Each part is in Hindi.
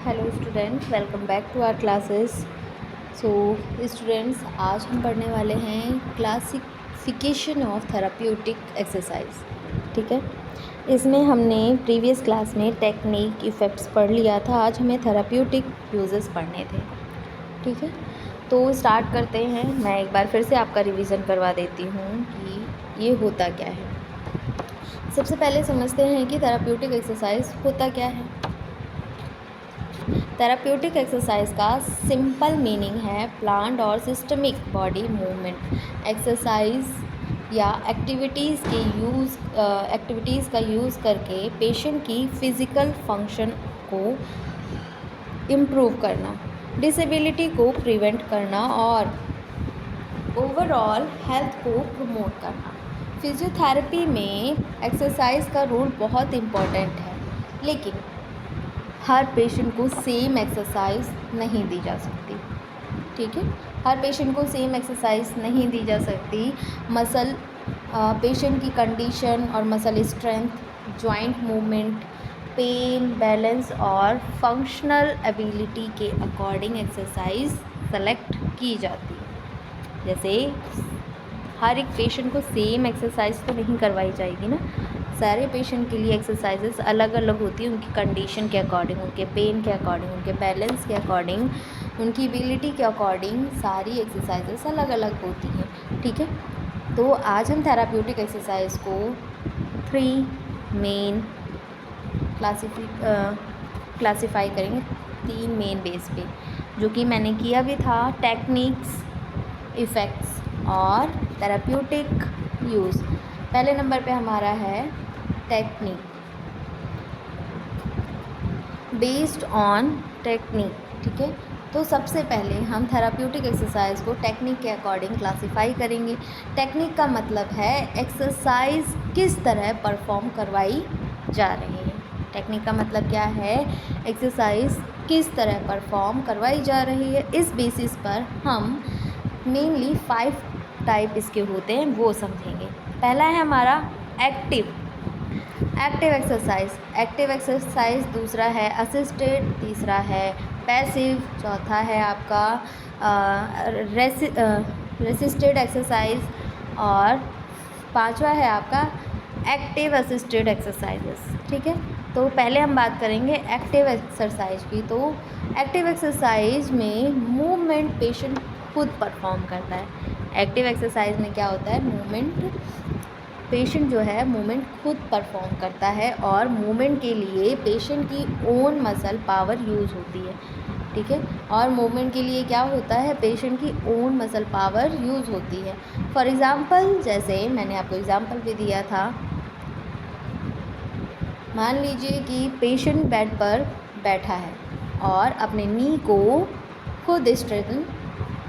Hello students, welcome back to our classes. So students, आज हम पढ़ने वाले हैं क्लासिफिकेशन ऑफ थेराप्यूटिक एक्सरसाइज। ठीक है, इसमें हमने प्रीवियस क्लास में टेक्निक इफ़ेक्ट्स पढ़ लिया था। आज हमें थेराप्यूटिक यूजेस पढ़ने थे। ठीक है, तो स्टार्ट करते हैं। मैं एक बार फिर से आपका रिवीजन करवा देती हूँ कि ये होता क्या है। सबसे पहले समझते हैं कि थेराप्यूटिक एक्सरसाइज होता क्या है। थेराप्यूटिक एक्सरसाइज का सिंपल मीनिंग है प्लान्ड और सिस्टमिक बॉडी मूवमेंट एक्सरसाइज या एक्टिविटीज़ का यूज़ करके पेशेंट की फ़िज़िकल फंक्शन को इम्प्रूव करना, डिसेबिलिटी को प्रिवेंट करना और ओवरऑल हेल्थ को प्रमोट करना। फिजियोथेरेपी में एक्सरसाइज का रोल बहुत इम्पॉर्टेंट है, लेकिन हर पेशेंट को सेम एक्सरसाइज नहीं दी जा सकती। ठीक है, हर पेशेंट को सेम एक्सरसाइज नहीं दी जा सकती। पेशेंट की कंडीशन और muscle strength, joint movement, pain, balance और फंक्शनल एबिलिटी के अकॉर्डिंग एक्सरसाइज सेलेक्ट की जाती है। जैसे हर एक पेशेंट को सेम एक्सरसाइज तो नहीं करवाई जाएगी ना। सारे पेशेंट के लिए एक्सरसाइजेस अलग अलग होती है, उनकी कंडीशन के अकॉर्डिंग, उनके पेन के अकॉर्डिंग, उनके बैलेंस के अकॉर्डिंग, उनकी एबिलिटी के अकॉर्डिंग सारी एक्सरसाइजेस अलग अलग होती हैं। ठीक है, तो आज हम थेराप्यूटिक एक्सरसाइज को 3 मेन क्लासीफाई करेंगे, 3 मेन बेस पे, जो कि मैंने किया भी था। टेक्निक्स, इफ़ेक्ट्स और थेराप्यूटिक यूज़। पहले नंबर पे हमारा है टेक्निक, बेस्ड ऑन टेक्निक। ठीक है, तो सबसे पहले हम थेराप्यूटिक एक्सरसाइज को टेक्निक के अकॉर्डिंग क्लासीफाई करेंगे। टेक्निक का मतलब है एक्सरसाइज किस तरह परफॉर्म करवाई जा रही है। टेक्निक का मतलब क्या है? एक्सरसाइज किस तरह परफॉर्म करवाई जा रही है। इस बेसिस पर हम मेनली 5 टाइप इसके होते हैं, वो समझेंगे। पहला है हमारा एक्टिव एक्सरसाइज, दूसरा है असिस्टेड, तीसरा है पैसिव, चौथा है आपका रेसिस्टेड एक्सरसाइज और पांचवा है आपका एक्टिव असिस्टेड एक्सरसाइजेस। ठीक है, तो पहले हम बात करेंगे एक्टिव एक्सरसाइज की। तो एक्टिव एक्सरसाइज में मूवमेंट पेशेंट खुद परफॉर्म करता है। एक्टिव एक्सरसाइज में क्या होता है? पेशेंट जो है मूवमेंट खुद परफॉर्म करता है और मूवमेंट के लिए पेशेंट की ओन मसल पावर यूज़ होती है। ठीक है, और मूवमेंट के लिए क्या होता है? पेशेंट की ओन मसल पावर यूज़ होती है। फॉर एग्ज़ाम्पल, जैसे मैंने आपको एग्ज़ाम्पल भी दिया था, मान लीजिए कि पेशेंट बेड पर बैठा है और अपने नी को खुद स्ट्रेंथन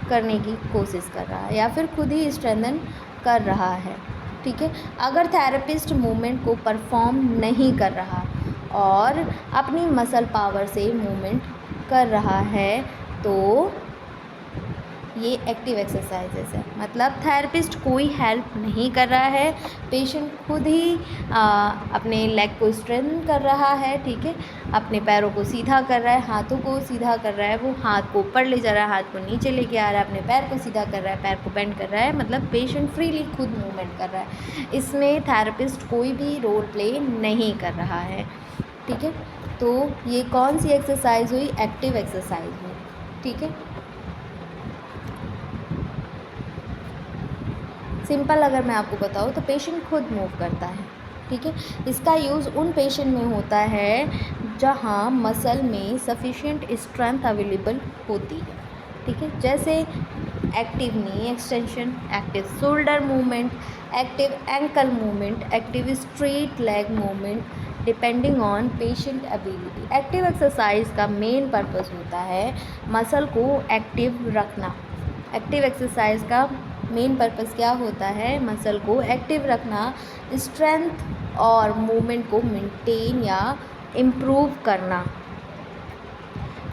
करने की कोशिश कर रहा है या फिर खुद ही स्ट्रेंथन कर रहा है। ठीक है, अगर थेरेपिस्ट मूवमेंट को परफॉर्म नहीं कर रहा और अपनी मसल पावर से मूवमेंट कर रहा है, तो ये एक्टिव एक्सरसाइजेस है। मतलब थेरेपिस्ट कोई हेल्प नहीं कर रहा है, पेशेंट खुद ही अपने लेग को स्ट्रेंथन कर रहा है। ठीक है, अपने पैरों को सीधा कर रहा है, हाथों को सीधा कर रहा है, वो हाथ को ऊपर ले जा रहा है, हाथ को नीचे लेके आ रहा है, अपने पैर को सीधा कर रहा है, पैर को बेंड कर रहा है। मतलब पेशेंट फ्रीली खुद मूवमेंट कर रहा है, इसमें थेरेपिस्ट कोई भी रोल प्ले नहीं कर रहा है। ठीक है, तो ये कौन सी एक्सरसाइज हुई? एक्टिव एक्सरसाइज हुई। ठीक है, सिंपल अगर मैं आपको बताऊँ तो पेशेंट खुद मूव करता है। ठीक है, इसका यूज़ उन पेशेंट में होता है जहाँ मसल में सफिशिएंट स्ट्रेंथ अवेलेबल होती है। ठीक है, जैसे active knee extension, active shoulder movement, active ankle movement, active straight leg movement, depending on patient ability. Active exercise का मेन पर्पस होता है मसल को एक्टिव रखना। एक्टिव एक्सरसाइज का मेन पर्पस क्या होता है? मसल को एक्टिव रखना, स्ट्रेंथ और मूवमेंट को मेंटेन या इम्प्रूव करना।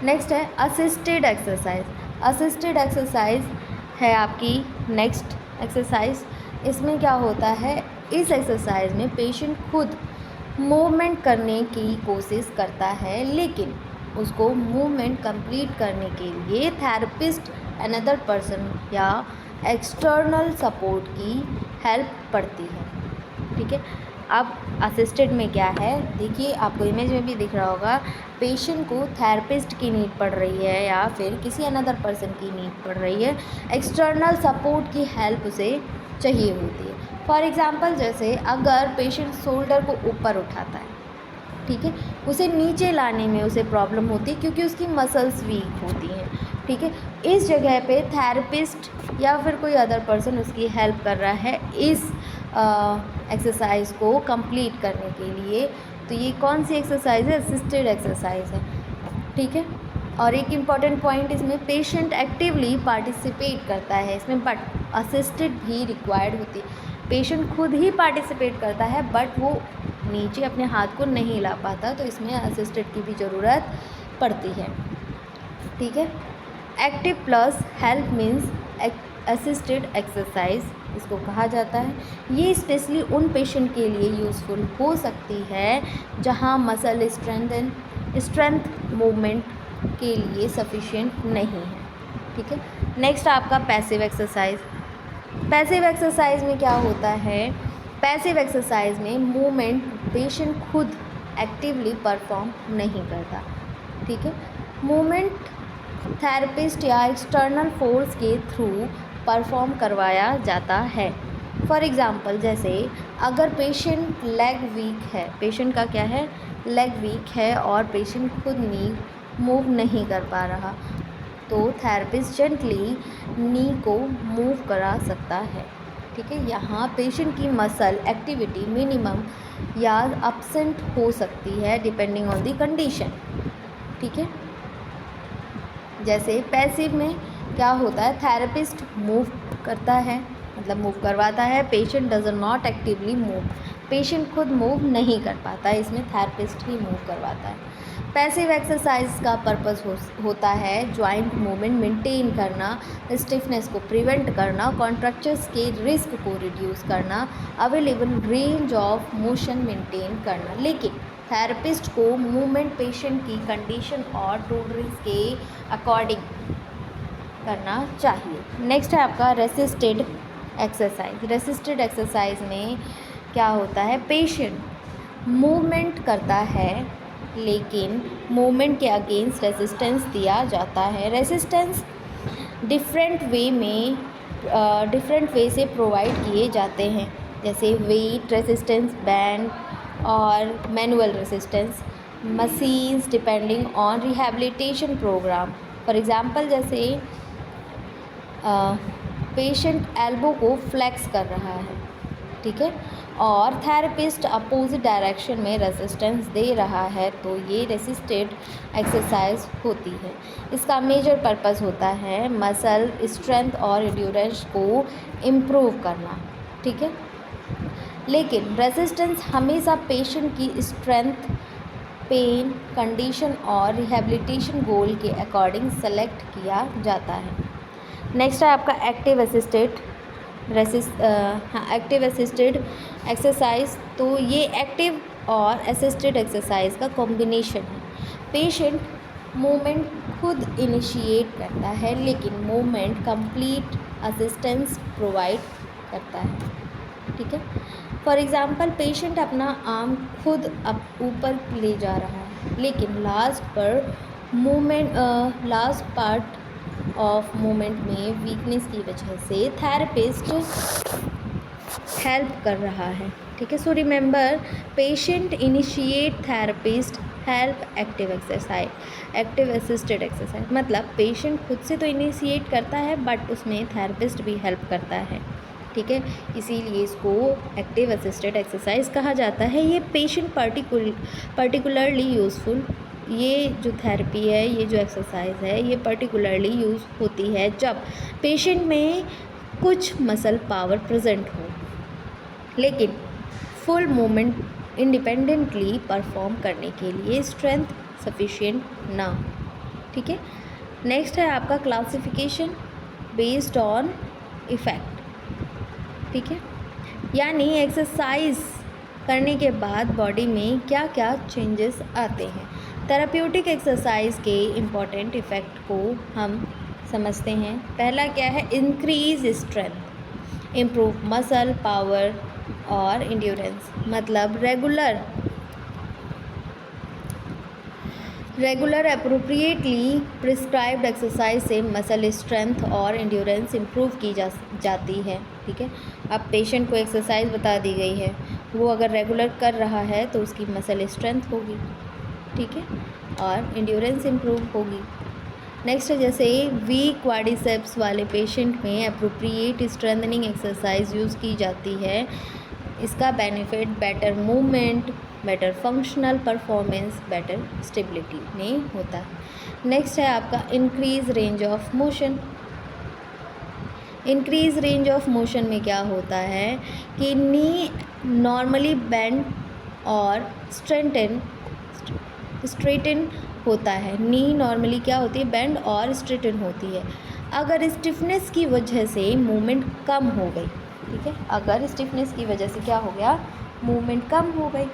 नेक्स्ट है असिस्टेड एक्सरसाइज। असिस्टेड एक्सरसाइज है आपकी नेक्स्ट एक्सरसाइज। इसमें क्या होता है? इस एक्सरसाइज में पेशेंट खुद मूवमेंट करने की कोशिश करता है, लेकिन उसको मूवमेंट कंप्लीट करने के लिए थेरेपिस्ट अनदर पर्सन या एक्सटर्नल सपोर्ट की हेल्प पड़ती है। ठीक है, अब असिस्टेड में क्या है, देखिए आपको इमेज में भी दिख रहा होगा, पेशेंट को थेरेपिस्ट की नीड पड़ रही है या फिर किसी अनदर पर्सन की नीड पड़ रही है, एक्सटर्नल सपोर्ट की हेल्प उसे चाहिए होती है। फॉर एग्ज़ाम्पल, जैसे अगर पेशेंट शोल्डर को ऊपर उठाता है, ठीक है, उसे नीचे लाने में उसे प्रॉब्लम होती है क्योंकि उसकी मसल्स वीक होती हैं। ठीक है, इस जगह पे थेरेपिस्ट या फिर कोई अदर पर्सन उसकी हेल्प कर रहा है इस एक्सरसाइज को कंप्लीट करने के लिए। तो ये कौन सी एक्सरसाइज है? असिस्टेड एक्सरसाइज है। ठीक है, और एक इम्पॉर्टेंट पॉइंट इसमें, पेशेंट एक्टिवली पार्टिसिपेट करता है इसमें, बट असिस्टेड भी रिक्वायर्ड होती है। पेशेंट खुद ही पार्टिसिपेट करता है बट वो नीचे अपने हाथ को नहीं ला पाता, तो इसमें असिस्टेड की भी ज़रूरत पड़ती है। ठीक है, active plus help means assisted exercise इसको कहा जाता है। ये स्पेशली उन पेशेंट के लिए यूज़फुल हो सकती है जहां मसल स्ट्रेंथ मूवमेंट के लिए सफिशिएंट नहीं है। ठीक है, नेक्स्ट आपका पैसिव एक्सरसाइज। पैसिव एक्सरसाइज में क्या होता है? पैसिव एक्सरसाइज में मूवमेंट पेशेंट खुद एक्टिवली परफॉर्म नहीं करता। ठीक है, मूवमेंट थेरेपिस्ट या एक्सटर्नल फोर्स के थ्रू परफॉर्म करवाया जाता है। फॉर एग्ज़ाम्पल, जैसे अगर पेशेंट लेग वीक है, पेशेंट का क्या है, लेग वीक है और पेशेंट खुद नी मूव नहीं कर पा रहा, तो थेरेपिस्ट जेंटली नी को मूव करा सकता है। ठीक है, यहाँ पेशेंट की मसल एक्टिविटी मिनिमम या अब्सेंट हो सकती है डिपेंडिंग ऑन द कंडीशन। ठीक है, जैसे पैसिव में क्या होता है, थेरेपिस्ट मूव करता है, मतलब मूव करवाता है, patient does not actively move, patient खुद मूव नहीं कर पाता, इसमें थेरेपिस्ट ही मूव करवाता है। पैसिव एक्सरसाइज का पर्पस होता है जॉइंट मूवमेंट मेंटेन करना, स्टिफनेस को प्रिवेंट करना, कॉन्ट्रैक्चर्स के रिस्क को रिड्यूस करना, available range of motion maintain करना। लेकिन थेरेपिस्ट को मूवमेंट पेशेंट की कंडीशन और टॉलरेंस के अकॉर्डिंग करना चाहिए। नेक्स्ट है आपका रेसिस्टेड एक्सरसाइज। रेसिस्टेड एक्सरसाइज में क्या होता है, पेशेंट मूवमेंट करता है लेकिन मूवमेंट के अगेंस्ट रेजिस्टेंस दिया जाता है। रेजिस्टेंस डिफरेंट वे से प्रोवाइड किए जाते हैं, जैसे वेट रेजिस्टेंस, बैंड और manual resistance, machines depending on rehabilitation program. For example, जैसे पेशेंट एल्बो को फ्लेक्स कर रहा है, ठीक है, और थेरेपिस्ट अपोजिट डायरेक्शन में रेजिस्टेंस दे रहा है, तो ये रेसिस्टेड एक्सरसाइज होती है। इसका मेजर पर्पस होता है मसल स्ट्रेंथ और एंड्योरेंस को इम्प्रूव करना। ठीक है, लेकिन रेजिस्टेंस हमेशा पेशेंट की स्ट्रेंथ, पेन कंडीशन और रिहैबिलिटेशन गोल के अकॉर्डिंग सेलेक्ट किया जाता है। नेक्स्ट है आपका एक्टिव असिस्टेड एक्सरसाइज। तो ये एक्टिव और असिस्टेड एक्सरसाइज का कॉम्बिनेशन है। पेशेंट मूवमेंट खुद इनिशिएट करता है लेकिन मूवमेंट कंप्लीट असिस्टेंस प्रोवाइड करता है। ठीक है, फॉर एग्ज़ाम्पल, पेशेंट अपना आर्म खुद ऊपर ले जा रहा है लेकिन लास्ट पार्ट ऑफ मूवमेंट में वीकनेस की वजह से थेरेपिस्ट हेल्प कर रहा है। ठीक है, so remember, patient initiate, therapist help, active exercise, active assisted exercise. मतलब पेशेंट खुद से तो इनिशिएट करता है बट उसमें थेरेपिस्ट भी हेल्प करता है। ठीक है, इसीलिए इसको एक्टिव असिस्टेड एक्सरसाइज कहा जाता है। ये पेशेंट पर्टिकुलरली यूज़फुल, ये जो थेरेपी है, ये जो एक्सरसाइज है, ये पर्टिकुलरली यूज़ होती है जब पेशेंट में कुछ मसल पावर प्रेजेंट हो लेकिन फुल मूवमेंट इंडिपेंडेंटली परफॉर्म करने के लिए स्ट्रेंथ सफिशिएंट ना हो। ठीक है, नेक्स्ट है आपका क्लासिफिकेशन बेस्ड ऑन इफ़ेक्ट। ठीक है, यानी एक्सरसाइज करने के बाद बॉडी में क्या क्या चेंजेस आते हैं। थेराप्यूटिक एक्सरसाइज के इम्पॉर्टेंट इफ़ेक्ट को हम समझते हैं। पहला क्या है, increase strength, improve muscle power और इंड्योरेंस। मतलब रेगुलर अप्रोप्रिएटली प्रिस्क्राइब्ड एक्सरसाइज से मसल स्ट्रेंथ और इंड्योरेंस इम्प्रूव की जाती है। ठीक है, अब पेशेंट को एक्सरसाइज बता दी गई है, वो अगर रेगुलर कर रहा है तो उसकी मसल स्ट्रेंथ होगी, ठीक है, और इंड्योरेंस इम्प्रूव होगी। नेक्स्ट है, जैसे वीक क्वाड्रिसेप्स वाले पेशेंट में अप्रोप्रिएट स्ट्रेंथनिंग एक्सरसाइज यूज़ की जाती है। इसका benefit better movement, better functional performance, better stability में होता है। नेक्स्ट है आपका increase range of motion. Increase range of motion में क्या होता है कि नी नॉर्मली बेंड और स्ट्रेटन होता है। नी नॉर्मली क्या होती है, बेंड और स्ट्रेटन होती है। अगर स्टिफनेस की वजह से मूवमेंट कम हो गई, ठीक है, अगर स्टिफनेस की वजह से क्या हो गया, मूवमेंट कम हो गई,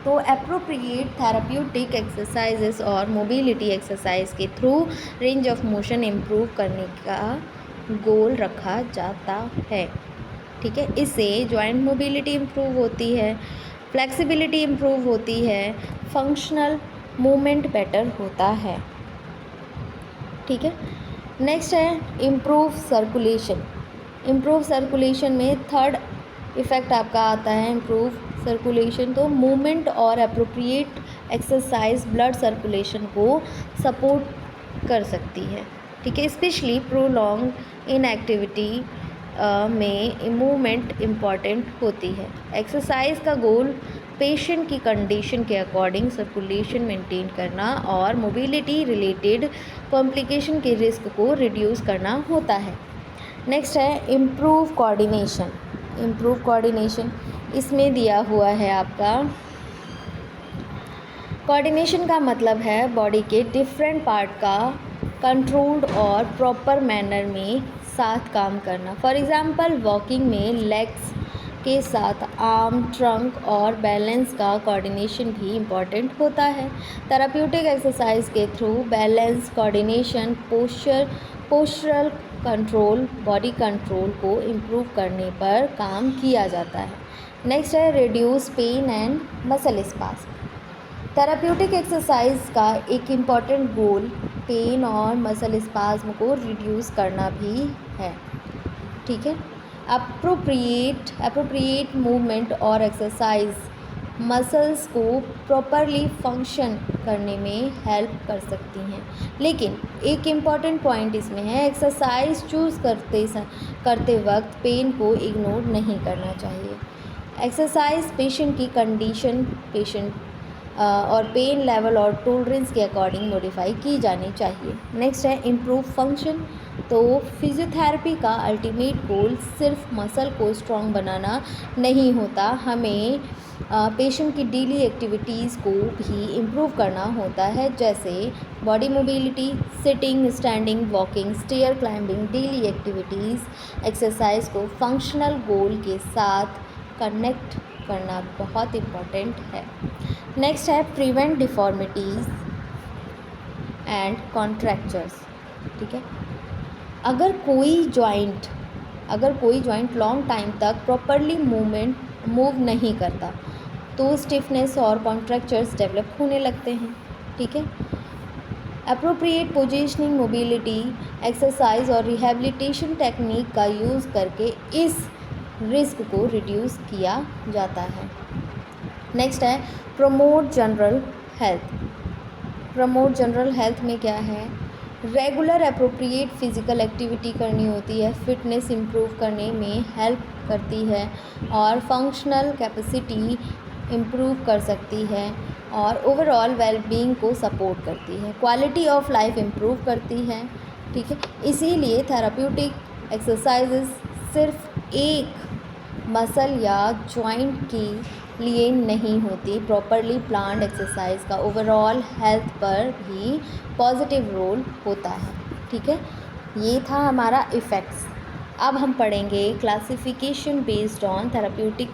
तो एप्रोप्रिएट थेराप्यूटिक एक्सरसाइजेस और मोबिलिटी एक्सरसाइज के through range of motion improve करने का गोल रखा जाता है। ठीक है, इससे जॉइंट मोबिलिटी इम्प्रूव होती है, फ्लेक्सिबिलिटी इम्प्रूव होती है, फंक्शनल मूवमेंट बेटर होता है। ठीक है, नेक्स्ट है इम्प्रूव सर्कुलेशन। इम्प्रूव सर्कुलेशन में थर्ड इफ़ेक्ट आपका आता है इम्प्रूव सर्कुलेशन। तो मूवमेंट और अप्रोप्रिएट एक्सरसाइज ब्लड सर्कुलेशन को सपोर्ट कर सकती है। ठीक है, स्पेशली प्रोलॉन्ग इनएक्टिविटी में मूवमेंट इम्पॉर्टेंट होती है। एक्सरसाइज का गोल पेशेंट की कंडीशन के अकॉर्डिंग सर्कुलेशन मेंटेन करना और मोबिलिटी रिलेटेड कॉम्प्लिकेशन के रिस्क को रिड्यूस करना होता है। नेक्स्ट है इम्प्रूव कोऑर्डिनेशन। इम्प्रूव कोऑर्डिनेशन इसमें दिया हुआ है आपका, कोऑर्डिनेशन का मतलब है बॉडी के डिफरेंट पार्ट का कंट्रोल्ड और प्रॉपर मैनर में साथ काम करना। फॉर एग्ज़ाम्पल वॉकिंग में लेग्स के साथ आर्म, ट्रंक और बैलेंस का कोऑर्डिनेशन भी इम्पॉर्टेंट होता है। थेराप्यूटिक एक्सरसाइज के through balance, coordination, postural control, body control को इम्प्रूव करने पर काम किया जाता है। नेक्स्ट है reduce pain and muscle spasm. Therapeutic exercise का एक इम्पॉर्टेंट गोल पेन और मसल स्पास्म को रिड्यूस करना भी है। ठीक है, अप्रोप्रिएट मूवमेंट और एक्सरसाइज मसल्स को प्रॉपरली फंक्शन करने में हेल्प कर सकती हैं। लेकिन एक इम्पॉर्टेंट पॉइंट इसमें है, एक्सरसाइज चूज़ करते वक्त पेन को इग्नोर नहीं करना चाहिए। एक्सरसाइज पेशेंट की कंडीशन, और पेन लेवल और टॉलरेंस के अकॉर्डिंग मॉडिफाई की जानी चाहिए। नेक्स्ट है इम्प्रूव फंक्शन। तो फिजियोथेरेपी का अल्टीमेट गोल सिर्फ मसल को स्ट्रॉन्ग बनाना नहीं होता, हमें पेशेंट की डेली एक्टिविटीज़ को भी इम्प्रूव करना होता है, जैसे body mobility, sitting, standing, walking, stair climbing. Daily activities exercise को फंक्शनल गोल के साथ कनेक्ट करना बहुत इम्पॉर्टेंट है। नेक्स्ट है प्रिवेंट डिफॉर्मिटीज़ एंड कॉन्ट्रैक्चर्स। ठीक है, अगर कोई जॉइंट लॉन्ग टाइम तक प्रॉपरली मूव नहीं करता तो स्टिफनेस और कॉन्ट्रैक्चर्स डेवलप होने लगते हैं। ठीक है, अप्रोप्रिएट पोजीशनिंग, मोबिलिटी एक्सरसाइज और रिहैबिलिटेशन टेक्निक का यूज़ करके इस रिस्क को रिड्यूस किया जाता है। नेक्स्ट है promote general health. Promote general health में क्या है, रेगुलर अप्रोप्रिएट फिज़िकल एक्टिविटी करनी होती है, फिटनेस इम्प्रूव करने में हेल्प करती है और फंक्शनल कैपेसिटी इम्प्रूव कर सकती है और ओवरऑल वेलबींग को सपोर्ट करती है, क्वालिटी ऑफ लाइफ इम्प्रूव करती है। ठीक है, इसीलिए थेराप्यूटिक एक्सरसाइजेस सिर्फ एक मसल या जॉइंट के लिए नहीं होती, प्रॉपरली प्लान्ड एक्सरसाइज का ओवरऑल हेल्थ पर भी पॉजिटिव रोल होता है। ठीक है, ये था हमारा इफ़ेक्ट्स। अब हम पढ़ेंगे classification based on therapeutic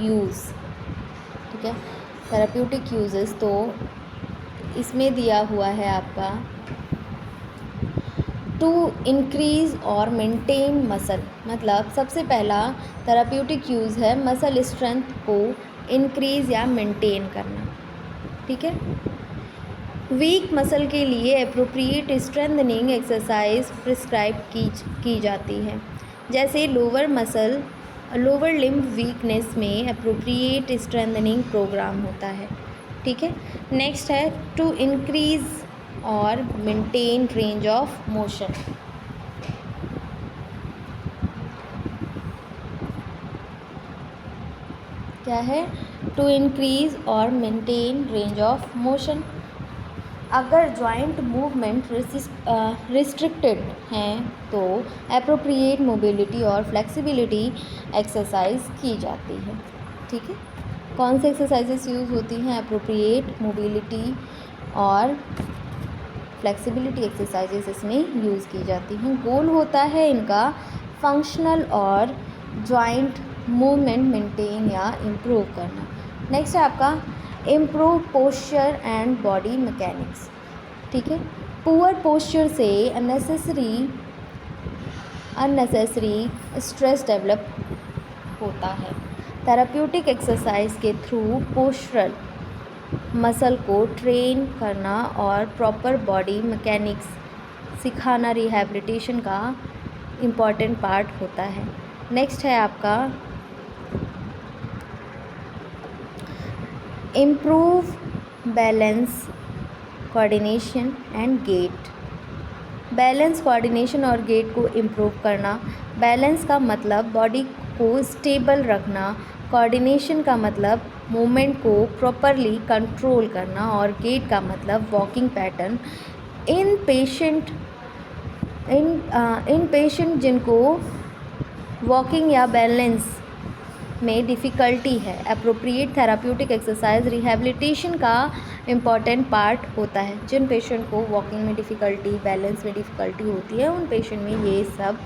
use. ठीक है, थेराप्यूटिक यूजेस। तो इसमें दिया हुआ है आपका टू इंक्रीज़ और मेंटेन मसल, मतलब सबसे पहला थेराप्यूटिक यूज़ है मसल स्ट्रेंथ को इंक्रीज़ या मेंटेन करना। ठीक है। वीक मसल के लिए एप्रोप्रिएट स्ट्रेंथनिंग एक्सरसाइज प्रिस्क्राइब की जाती है, जैसे लोअर लिम्ब वीकनेस में एप्रोप्रिएट स्ट्रेंथनिंग प्रोग्राम होता है। ठीक है। नेक्स्ट है टू इंक्रीज़ और मेंटेन रेंज ऑफ मोशन। क्या है? टू इंक्रीज़ और मेंटेन रेंज ऑफ मोशन। अगर जॉइंट मूवमेंट रिस्ट्रिक्टेड हैं तो एप्रोप्रिएट मोबिलिटी और फ्लेक्सिबिलिटी एक्सरसाइज की जाती है। ठीक है। कौन से एक्सरसाइजेस यूज़ होती हैं? एप्रोप्रिएट मोबिलिटी और फ्लेक्सिबिलिटी एक्सरसाइजेस इसमें यूज़ की जाती हैं। गोल होता है इनका फंक्शनल और जॉइंट मूवमेंट मेंटेन या इम्प्रूव करना। नेक्स्ट है आपका improve posture and body mechanics. ठीक है। पुअर पोस्चर से अननेसेसरी स्ट्रेस डेवलप होता है। थेराप्यूटिक एक्सरसाइज के थ्रू पोस्चरल मसल को ट्रेन करना और प्रॉपर बॉडी मैकेनिक्स सिखाना रिहैबिलिटेशन का इम्पॉर्टेंट पार्ट होता है। नेक्स्ट है आपका improve balance coordination and gait. Balance, coordination और गेट को इम्प्रूव करना। बैलेंस का मतलब बॉडी को स्टेबल रखना, कोऑर्डिनेशन का मतलब मूवमेंट को प्रॉपरली कंट्रोल करना और गेट का मतलब वॉकिंग पैटर्न। इन पेशेंट जिनको वॉकिंग या बैलेंस में डिफ़िकल्टी है, एप्रोप्रिएट थेराप्यूटिक एक्सरसाइज रिहैबिलिटेशन का इम्पॉर्टेंट पार्ट होता है। जिन पेशेंट को वॉकिंग में डिफ़िकल्टी, बैलेंस में डिफ़िकल्टी होती है, उन पेशेंट में ये सब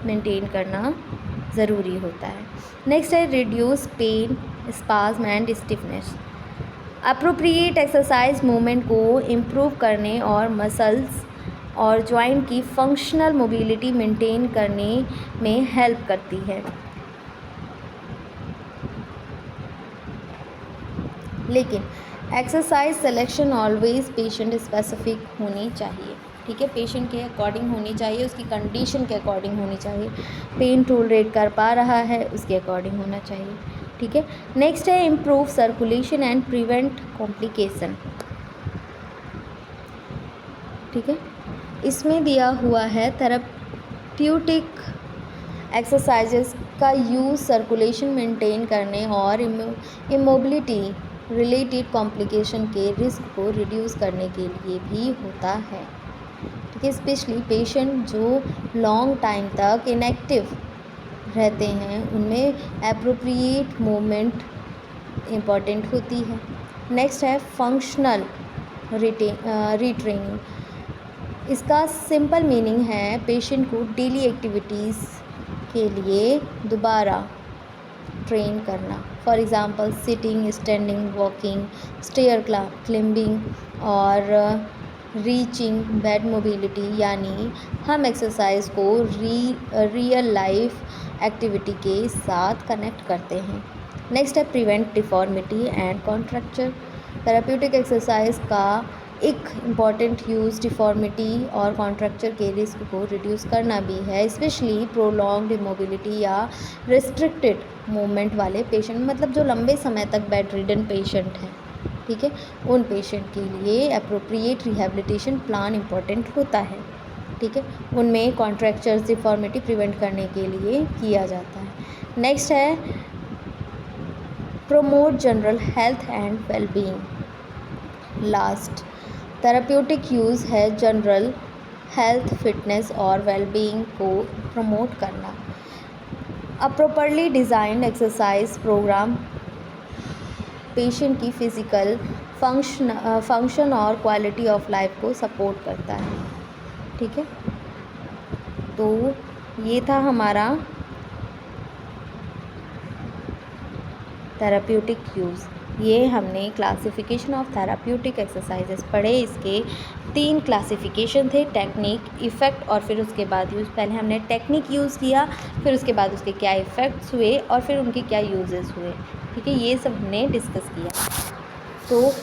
मेंटेन करना ज़रूरी होता है। नेक्स्ट है reduce pain, spasm and stiffness. Appropriate exercise movement को इम्प्रूव करने और मसल्स और जॉइंट की फंक्शनल मोबिलिटी मेंटेन करने में हेल्प करती है। लेकिन exercise selection always patient specific होनी चाहिए। ठीक है। पेशेंट के अकॉर्डिंग होनी चाहिए, उसकी कंडीशन के अकॉर्डिंग होनी चाहिए। पेन टॉलरेट कर पा रहा है, उसके अकॉर्डिंग होना चाहिए। ठीक है। नेक्स्ट है improve circulation and prevent complication. ठीक है। इसमें दिया हुआ है थेराप्यूटिक एक्सरसाइजेस का यूज़ सर्कुलेशन मेंटेन करने और इमोबिलिटी रिलेटेड कॉम्प्लिकेशन के रिस्क को रिड्यूस करने के लिए भी होता है। ठीक है। स्पेशली पेशेंट जो लॉन्ग टाइम तक इनएक्टिव रहते हैं, उनमें एप्रोप्रिएट मूवमेंट इम्पॉर्टेंट होती है। नेक्स्ट है फंक्शनल रीट्रेनिंग। इसका सिंपल मीनिंग है पेशेंट को डेली एक्टिविटीज़ के लिए दोबारा ट्रेन करना। For example sitting, standing, walking, stair climbing और रीचिंग, बेड मोबिलिटी। यानी हम एक्सरसाइज को रियल लाइफ एक्टिविटी के साथ कनेक्ट करते हैं। नेक्स्ट है prevent deformity and contracture. Therapeutic exercise का एक इम्पॉर्टेंट यूज़ डिफॉर्मिटी और कॉन्ट्रैक्चर के रिस्क को रिड्यूस करना भी है, स्पेशली प्रोलॉन्ग्ड इमोबिलिटी या रिस्ट्रिक्टेड मूवमेंट वाले पेशेंट, मतलब जो लंबे समय तक बेड रिडन पेशेंट हैं। ठीक है। उन पेशेंट के लिए एप्रोप्रिएट रिहैबिलिटेशन प्लान इम्पॉर्टेंट होता है। ठीक है। उनमें कॉन्ट्रैक्चर्स डिफॉर्मिटी प्रिवेंट करने के लिए किया जाता है। नेक्स्ट है promote general health and wellbeing. Last therapeutic use है जनरल हेल्थ, फिटनेस और वेलबींग को प्रमोट करना। A properly designed exercise program patient की फ़िज़िकल फंक्शन और क्वालिटी ऑफ लाइफ को सपोर्ट करता है। ठीक है। तो ये था हमारा थेराप्यूटिक यूज़। ये हमने क्लासिफिकेशन ऑफ थेराप्यूटिक एक्सरसाइजेस पढ़े। इसके 3 क्लासिफिकेशन थे, टेक्निक, इफ़ेक्ट और फिर उसके बाद यूज़। पहले हमने टेक्निक यूज़ किया, फिर उसके बाद उसके क्या इफ़ेक्ट्स हुए और फिर उनके क्या यूजेस हुए। ठीक है, ये सब हमने डिस्कस किया। तो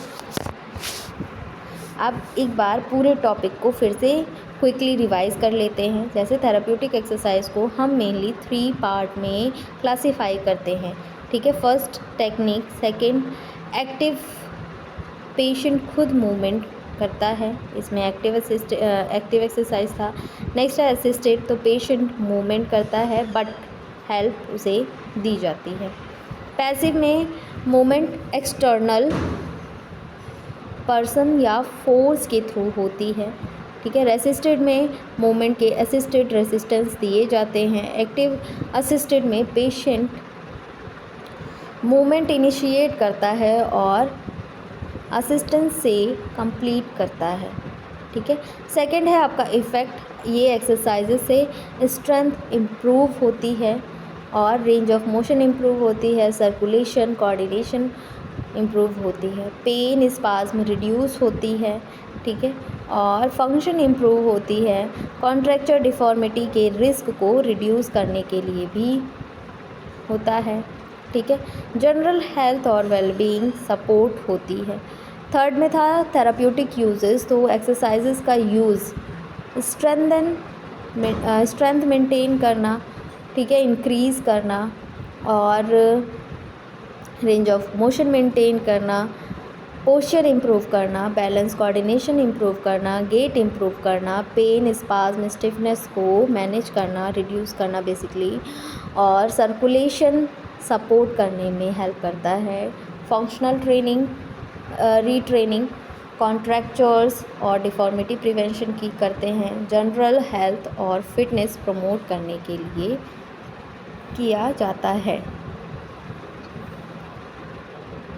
अब एक बार पूरे टॉपिक को फिर से क्विकली रिवाइज़ कर लेते हैं। जैसे थेराप्यूटिक एक्सरसाइज को हम मेनली 3 पार्ट में क्लासीफाई करते हैं। ठीक है, first technique, second active, patient खुद मूवमेंट करता है, इसमें एक्टिव एक्सरसाइज था। नेक्स्ट है असिस्टेड, तो पेशेंट मूवमेंट करता है बट हेल्प उसे दी जाती है। पैसिव में मूवमेंट एक्सटर्नल पर्सन या फोर्स के थ्रू होती है। ठीक है, रेसिस्टेड में मूवमेंट के असिस्टेड रेसिस्टेंस दिए जाते हैं। एक्टिव असिस्टेड में पेशेंट मूवमेंट इनिशिएट करता है और असिस्टेंस से कंप्लीट करता है। ठीक है, सेकंड है आपका इफ़ेक्ट। ये एक्सरसाइजेज से स्ट्रेंथ इम्प्रूव होती है और रेंज ऑफ मोशन इम्प्रूव होती है, सर्कुलेशन, कोऑर्डिनेशन इम्प्रूव होती है, पेन स्पाज्म रिड्यूस होती है। ठीक है, और फंक्शन इम्प्रूव होती है, कॉन्ट्रैक्चर डिफॉर्मिटी के रिस्क को रिड्यूस करने के लिए भी होता है। ठीक है, जनरल हेल्थ और वेलबीइंग सपोर्ट होती है। थर्ड में था थेराप्यूटिक यूजेस, तो एक्सरसाइजेस का यूज़ स्ट्रेंथ मेंटेन करना, ठीक है, इंक्रीज़ करना और रेंज ऑफ मोशन मेंटेन करना, पोस्चर इम्प्रूव करना, बैलेंस कोऑर्डिनेशन इम्प्रूव करना, गेट इम्प्रूव करना, पेन स्पाज्म स्टिफनेस को मैनेज करना, रिड्यूस करना बेसिकली, और सर्कुलेशन सपोर्ट करने में हेल्प करता है। फंक्शनल ट्रेनिंग, रीट्रेनिंग, कॉन्ट्रैक्चर्स और डिफॉर्मिटी प्रिवेंशन की करते हैं। जनरल हेल्थ और फिटनेस प्रमोट करने के लिए किया जाता है।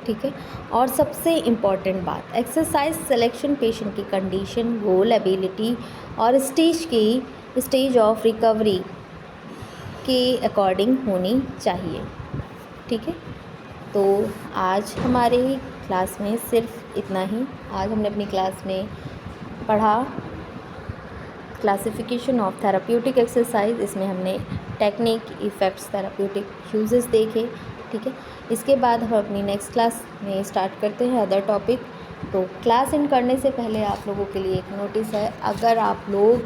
ठीक है, और सबसे इम्पॉर्टेंट बात, एक्सरसाइज सिलेक्शन पेशेंट की कंडीशन, गोल, एबिलिटी और स्टेज ऑफ रिकवरी के अकॉर्डिंग होनी चाहिए। ठीक है, तो आज हमारे क्लास में सिर्फ इतना ही। आज हमने अपनी क्लास में पढ़ा क्लासिफिकेशन ऑफ थेराप्यूटिक एक्सरसाइज। इसमें हमने टेक्निक, इफ़ेक्ट्स, थेराप्यूटिक यूजेस देखे। ठीक है, इसके बाद हम अपनी नेक्स्ट क्लास में स्टार्ट करते हैं अदर टॉपिक। तो क्लास एंड करने से पहले आप लोगों के लिए एक नोटिस है, अगर आप लोग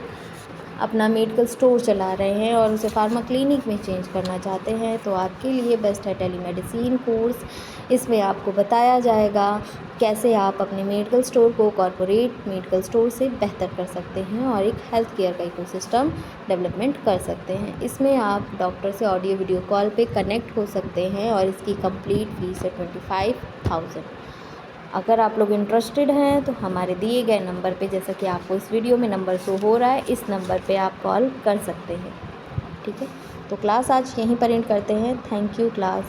अपना मेडिकल स्टोर चला रहे हैं और उसे फार्मा क्लिनिक में चेंज करना चाहते हैं तो आपके लिए बेस्ट है टेलीमेडिसिन कोर्स। इसमें आपको बताया जाएगा कैसे आप अपने मेडिकल स्टोर को कॉरपोरेट मेडिकल स्टोर से बेहतर कर सकते हैं और एक हेल्थ केयर का इकोसिस्टम डेवलपमेंट कर सकते हैं। इसमें आप डॉक्टर से ऑडियो वीडियो कॉल पे कनेक्ट हो सकते हैं और इसकी कंप्लीट फीस है 25,000। अगर आप लोग इंटरेस्टेड हैं तो हमारे दिए गए नंबर पे, जैसा कि आपको इस वीडियो में नंबर शो हो रहा है, इस नंबर पे आप कॉल कर सकते हैं। ठीक है, तो क्लास आज यहीं पर एंड करते हैं। Thank you class.